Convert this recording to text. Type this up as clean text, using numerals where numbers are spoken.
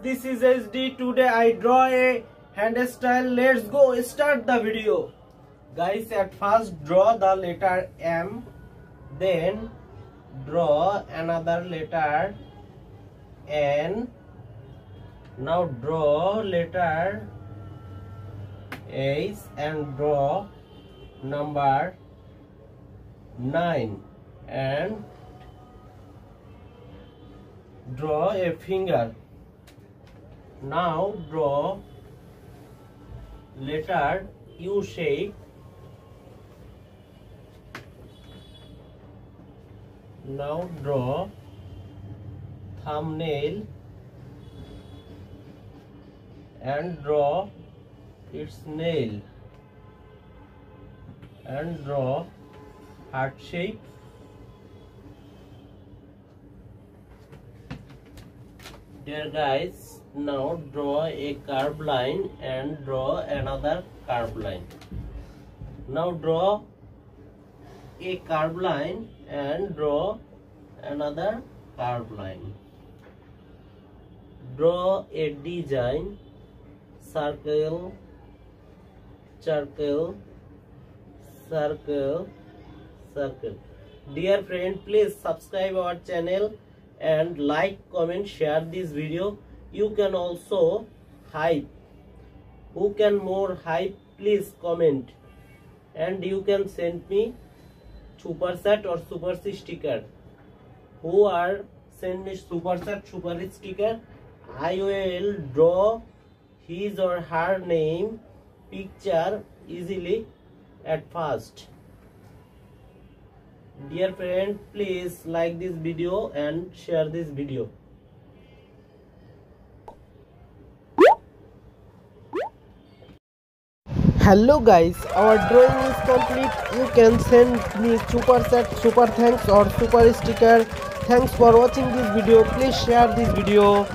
this is HD. Today I draw a hairstyle. Let's go start the video. Guys, at first draw the letter M, then draw another letter N. Now draw letter H and draw number 9 and draw a finger. Now draw letter U shape. Now draw thumbnail and draw its nail and draw heart shape. Dear guys, now draw a curved line and draw another curved line. Now draw a curved line and draw another curved line. Draw a design, circle, circle, circle, circle. Dear friend, please subscribe our channel and like, comment, share this video. You can also hype. Who can more hype? Please comment. And you can send me super chat or super sticker. Who are send me super chat, super sticker, I will draw his or her name picture easily at first. Dear friend, please like this video and share this video. Hello guys, our drawing is complete. You can send me super chat, super thanks or super sticker. Thanks for watching this video. Please share this video.